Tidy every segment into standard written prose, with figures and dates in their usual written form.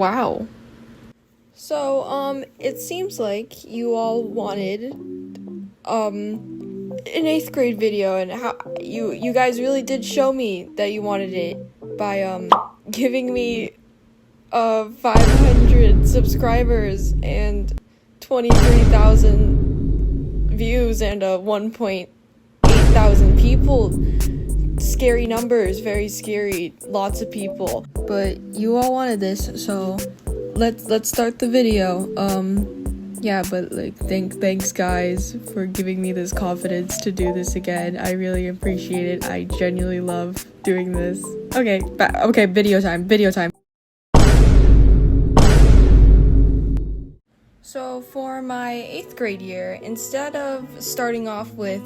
Wow. So, it seems like you all wanted, an 8th grade video, and how you guys really did show me that you wanted it by, giving me, 500 subscribers and 23,000 views and, 1.8 thousand people. Scary numbers, very scary, lots of people. But you all wanted this, so let's start the video. Yeah, but like thanks guys for giving me this confidence to do this again. I really appreciate it. I genuinely love doing this. Okay, video time. So for my 8th grade year, instead of starting off with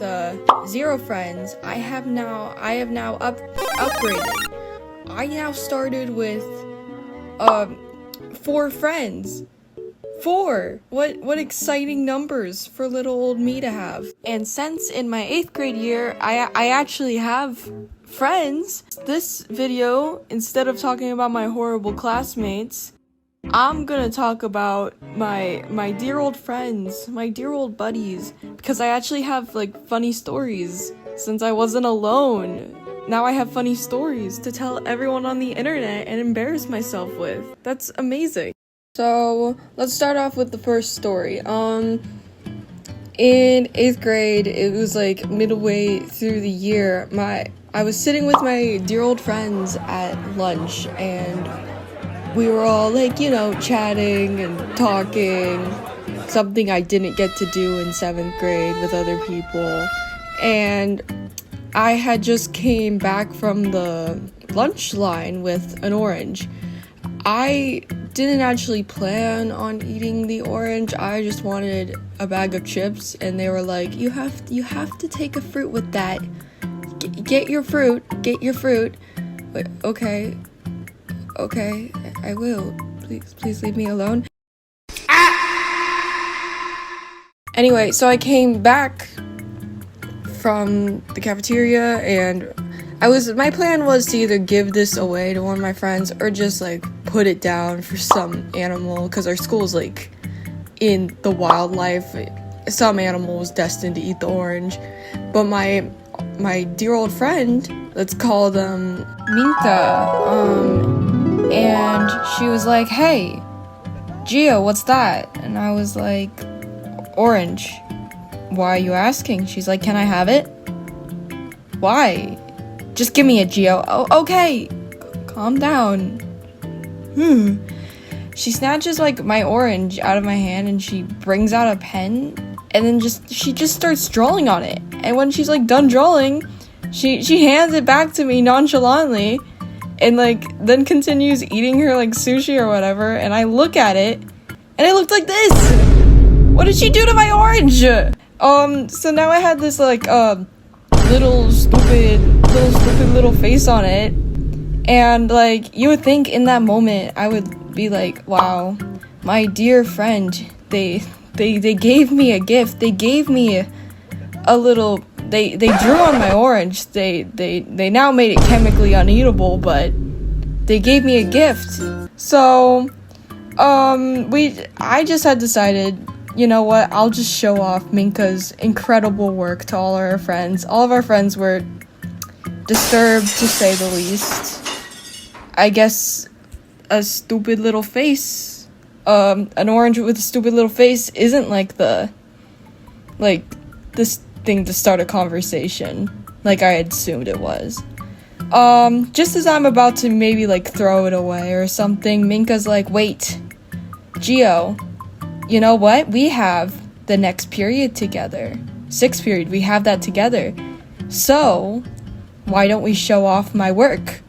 0 friends, I have now upgraded. I now started with 4 friends. 4! What exciting numbers for little old me to have. And since in my 8th grade year, I actually have friends, this video, instead of talking about my horrible classmates, I'm gonna talk about my dear old friends, my dear old buddies, because I actually have like funny stories since I wasn't alone. Now I have funny stories to tell everyone on the internet and embarrass myself with. That's amazing. So let's start off with the first story. In 8th grade, it was like midway through the year, I was sitting with my dear old friends at lunch, and we were all like, chatting and talking, something I didn't get to do in 7th grade with other people. And I had just came back from the lunch line with an orange. I didn't actually plan on eating the orange. I just wanted a bag of chips, and they were like, you have to take a fruit with that. Get your fruit. Wait, okay, I will. Please leave me alone. Anyway, so I came back from the cafeteria, and my plan was to either give this away to one of my friends or just like put it down for some animal, because our school's like in the wildlife. Some animal was destined to eat the orange. But my dear old friend, let's call them Minka, and she was like, hey, Gio, what's that? And I was like, orange. Why are you asking? She's like, can I have it? Why? Just give me it, Gio. Oh, okay. Calm down. She snatches like my orange out of my hand, and she brings out a pen, and then she just starts drawing on it. And when she's like done drawing, she hands it back to me nonchalantly, and like then continues eating her like sushi or whatever. And I look at it, and it looked like this. What did she do to my orange? So now I had this like little stupid little face on it, and like you would think in that moment I would be like, wow, my dear friend, they gave me a gift. They gave me a little. They drew on my orange. They now made it chemically uneatable, but they gave me a gift. So I just had decided, you know what, I'll just show off Minka's incredible work to all our friends. All of our friends were disturbed, to say the least. I guess a stupid little face, an orange with a stupid little face isn't like this thing to start a conversation, like I had assumed it was. Just as I'm about to maybe like throw it away or something, Minka's like, wait, Gio, you know what? We have the next period together. 6th period, we have that together. So, why don't we show off my work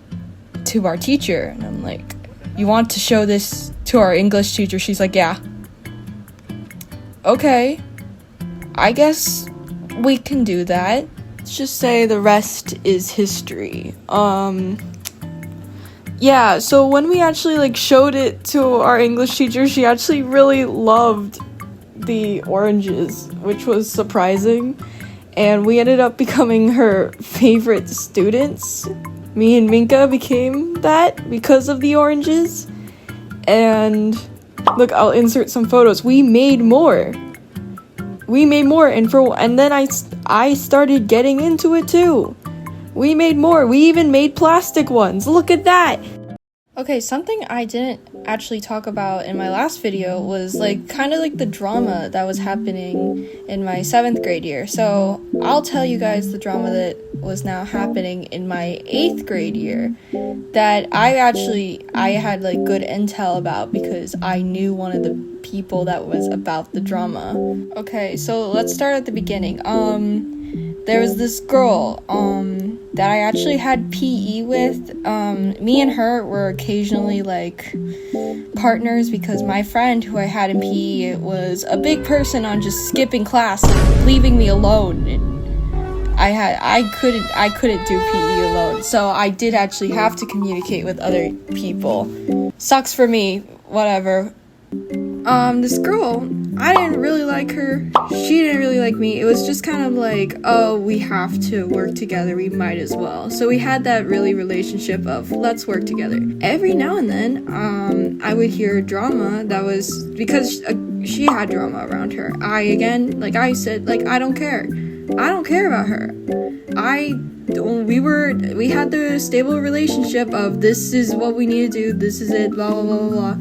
to our teacher? And I'm like, you want to show this to our English teacher? She's like, yeah. Okay. I guess we can do that. Let's just say the rest is history. Yeah, so when we actually like showed it to our English teacher, she actually really loved the oranges, which was surprising. And we ended up becoming her favorite students. Me and Minka became that because of the oranges. And look, I'll insert some photos. We made more. And then I started getting into it too. We made more. We even made plastic ones. Look at that. Okay, something I didn't actually talk about in my last video was like kind of like the drama that was happening in my 7th grade year. So I'll tell you guys the drama that was now happening in my 8th grade year that I had like good intel about because I knew one of the people that was about the drama. Okay, so let's start at the beginning. There was this girl that I actually had PE with. Me and her were occasionally like partners because my friend who I had in PE was a big person on just skipping class and leaving me alone. I couldn't do PE alone, so I did actually have to communicate with other people. Sucks for me, whatever. This girl, I didn't really like her. She didn't really like me. It was just kind of like, oh, we have to work together. We might as well. So we had that really relationship of let's work together. Every now and then, I would hear drama that was because she had drama around her. Like I said, like, I don't care. I don't care about her. We had the stable relationship of this is what we need to do. This is it, blah, blah, blah, blah.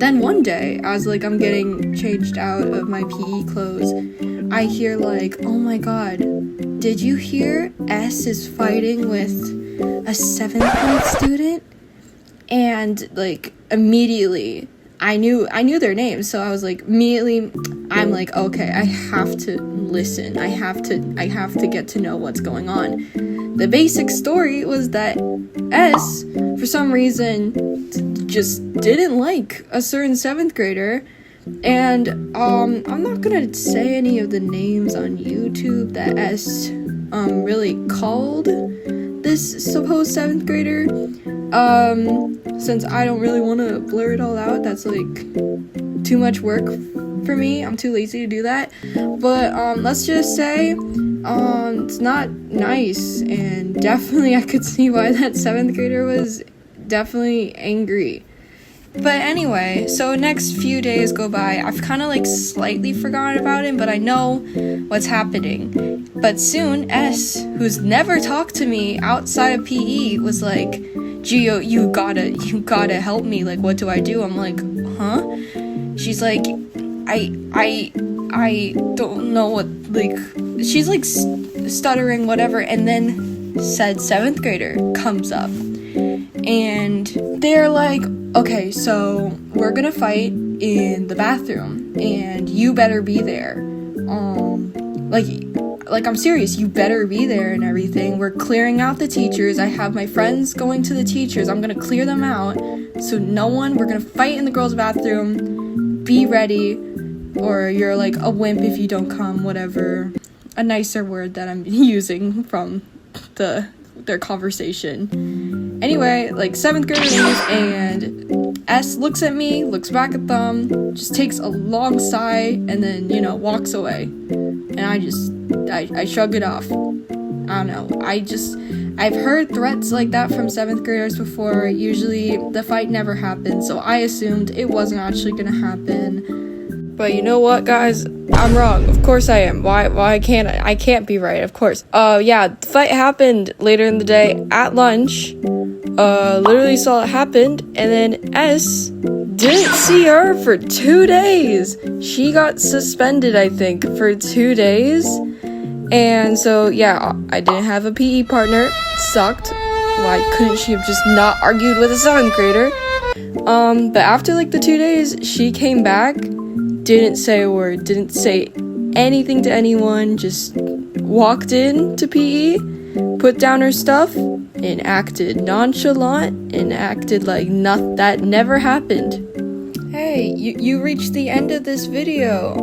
Then one day, as like I'm getting changed out of my PE clothes, I hear like, oh my god, did you hear S is fighting with a 7th grade student? And like immediately, I knew their names, so I was like, immediately, I'm like, okay, I have to listen. I have to get to know what's going on. The basic story was that S, for some reason, just didn't like a certain 7th grader, and I'm not gonna say any of the names on YouTube that S really called this supposed 7th grader, since I don't really want to blur it all out. That's like too much work for me. I'm too lazy to do that. But let's just say it's not nice, and definitely I could see why that 7th grader was definitely angry. But anyway, so next few days go by. I've kind of like slightly forgotten about him, but I know what's happening. But soon S, who's never talked to me outside of PE, was like, Gio, you gotta help me. Like, what do I do? I'm like, huh? She's like, I don't know what, like, she's like stuttering, whatever, and then said 7th grader comes up. And they're like, okay, so we're gonna fight in the bathroom, and you better be there. Like I'm serious, you better be there and everything. We're clearing out the teachers. I have my friends going to the teachers. I'm gonna clear them out. So we're gonna fight in the girls' bathroom. Be ready, or you're like a wimp if you don't come, whatever. A nicer word that I'm using from their conversation. Anyway, like 7th grade leaves, and S looks at me, looks back at them, just takes a long sigh, and then, walks away. And I shrug it off. I don't know. I've heard threats like that from 7th graders before. Usually the fight never happened, so I assumed it wasn't actually gonna happen. But you know what, guys? I'm wrong. Of course I am. Why can't I can't be right, of course. Yeah, the fight happened later in the day at lunch. Literally saw it happen, and then S didn't see her for 2 days. She got suspended, I think, for 2 days. And so, yeah, I didn't have a PE partner. It sucked. Why couldn't she have just not argued with a 7th grader? But after like the 2 days, she came back, didn't say a word, didn't say anything to anyone, just walked in to PE, put down her stuff, and acted nonchalant and acted like that never happened. Hey, you reached the end of this video.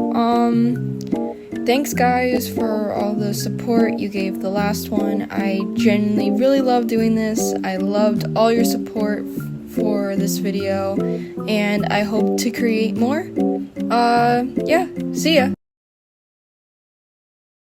Thanks guys for all the support you gave the last one. I genuinely really love doing this. I loved all your support for this video, and I hope to create more. Yeah, see ya.